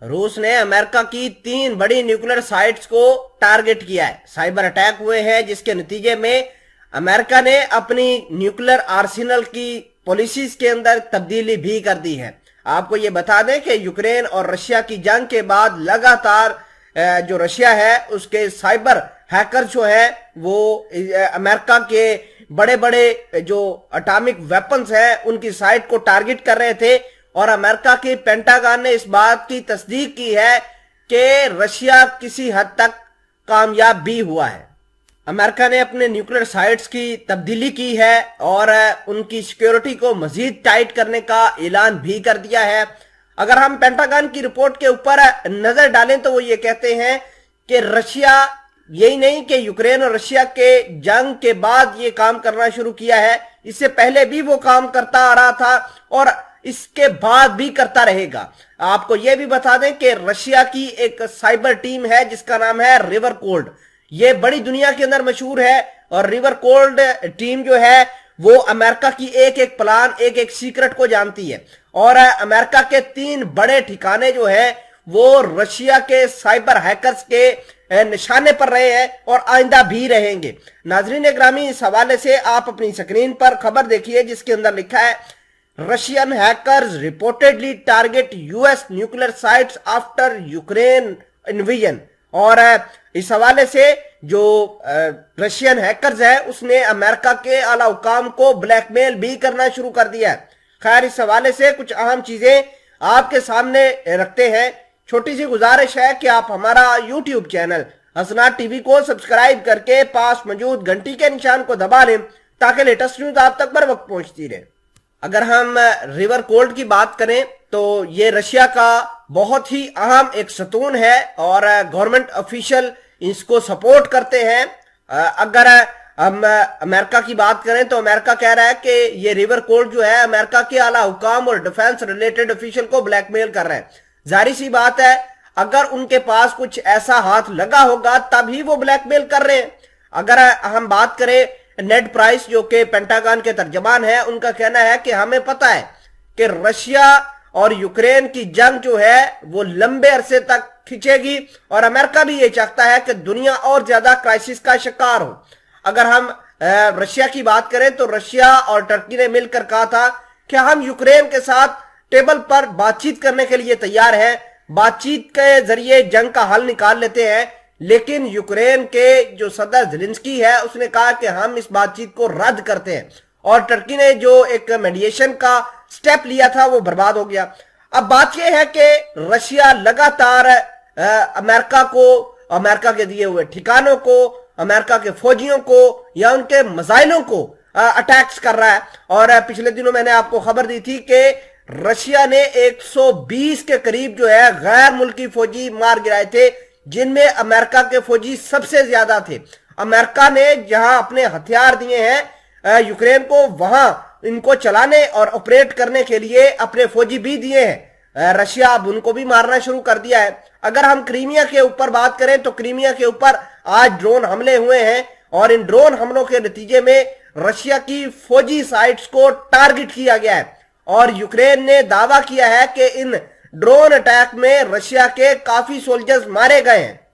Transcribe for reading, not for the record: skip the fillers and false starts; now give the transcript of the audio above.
रूस ने अमेरिका की 3 बड़ी न्यूक्लियर साइट्स को टारगेट किया है। साइबर अटैक हुए हैं जिसके नतीजे में अमेरिका ने अपनी न्यूक्लियर आर्सेनल की पॉलिसीज के अंदर तब्दीली भी कर दी है। आपको ये बता दें कि यूक्रेन और रशिया की जंग के बाद लगातार जो रशिया है उसके साइबर हैकर जो है वो अमेरिका के बड़े बड़े जो एटॉमिक वेपन्स हैं उनकी साइट को टारगेट कर रहे थे। और अमेरिका की पेंटागन ने इस बात की तस्दीक की है कि रशिया किसी हद तक कामयाब भी हुआ है। अमेरिका ने अपने न्यूक्लियर साइट्स की तब्दीली की है और उनकी सिक्योरिटी को मजीद टाइट करने का ऐलान भी कर दिया है। अगर हम पेंटागन की रिपोर्ट के ऊपर नजर डालें तो वो ये कहते हैं कि रशिया यही नहीं कि यूक्रेन और रशिया के जंग के बाद ये काम करना शुरू किया है, इससे पहले भी वो काम करता आ रहा था और इसके बाद भी करता रहेगा। आपको यह भी बता दें कि रशिया की एक साइबर टीम है जिसका नाम है रिवर कोल्ड। ये बड़ी दुनिया के अंदर मशहूर है और रिवर कोल्ड टीम जो है वो अमेरिका की एक एक प्लान, एक एक सीक्रेट को जानती है और अमेरिका के 3 बड़े ठिकाने जो है वो रशिया के साइबर हैकर्स के निशाने पर रहे हैं और आइंदा भी रहेंगे। नाजरीन ग्रामी, इस हवाले से आप अपनी स्क्रीन पर खबर देखिए जिसके अंदर लिखा है Russian hackers reportedly target US nuclear sites after Ukraine invasion. और इस हवाले से जो रशियन हैकर्स है उसने अमेरिका के आला हुकाम को ब्लैकमेल भी करना शुरू कर दिया है। खैर, इस हवाले से कुछ अहम चीजें आपके सामने रखते हैं। छोटी सी गुजारिश है कि आप हमारा यूट्यूब चैनल हसनात टीवी को सब्सक्राइब करके पास मौजूद घंटी के निशान को दबा लें ताकि लेटेस्ट न्यूज आप तक बर वक्त पहुंचती रहे। अगर हम रिवर कोल्ड की बात करें तो ये रशिया का बहुत ही अहम एक सतून है और गवर्नमेंट ऑफिशियल इसको सपोर्ट करते हैं। अगर हम अमेरिका की बात करें तो अमेरिका कह रहा है कि ये रिवर कोल्ड जो है अमेरिका के आला हुकाम और डिफेंस रिलेटेड ऑफिशियल को ब्लैकमेल कर रहे हैं। जाहिर सी बात है, अगर उनके पास कुछ ऐसा हाथ लगा होगा तभी वो ब्लैकमेल कर रहे हैं। अगर हम बात करें नेड प्राइस जो कि पेंटागन के तर्जमान है, उनका कहना है कि हमें पता है कि रशिया और यूक्रेन की जंग जो है वो लंबे अरसे तक खिंचेगी और अमेरिका भी ये चाहता है कि दुनिया और ज्यादा क्राइसिस का शिकार हो। अगर हम रशिया की बात करें तो रशिया और टर्की ने मिलकर कहा था कि हम यूक्रेन के साथ टेबल पर बातचीत करने के लिए तैयार हैं, बातचीत के जरिए जंग का हल निकाल लेते हैं। लेकिन यूक्रेन के जो सदर ज़ेलेंस्की है उसने कहा कि हम इस बातचीत को रद्द करते हैं और टर्की ने जो एक मीडिएशन का स्टेप लिया था वो बर्बाद हो गया। अब बात यह है कि रशिया लगातार अमेरिका को, अमेरिका के दिए हुए ठिकानों को, अमेरिका के फौजियों को या उनके मिसाइलों को अटैक्स कर रहा है। और पिछले दिनों मैंने आपको खबर दी थी कि रशिया ने 120 के करीब जो है गैर मुल्की फौजी मार गिराए थे, जिनमें अमेरिका के फौजी सबसे ज्यादा थे। अमेरिका ने जहां अपने हथियार दिए हैं यूक्रेन को, वहां इनको चलाने और ऑपरेट करने के लिए अपने फौजी भी दिए हैं। रशिया अब उनको भी मारना शुरू कर दिया है। अगर हम क्रीमिया के ऊपर बात करें तो क्रीमिया के ऊपर आज ड्रोन हमले हुए हैं और इन ड्रोन हमलों के नतीजे में रशिया की फौजी साइट्स को टारगेट किया गया है और यूक्रेन ने दावा किया है कि इन ड्रोन अटैक में रशिया के काफी सोल्जर्स मारे गए हैं।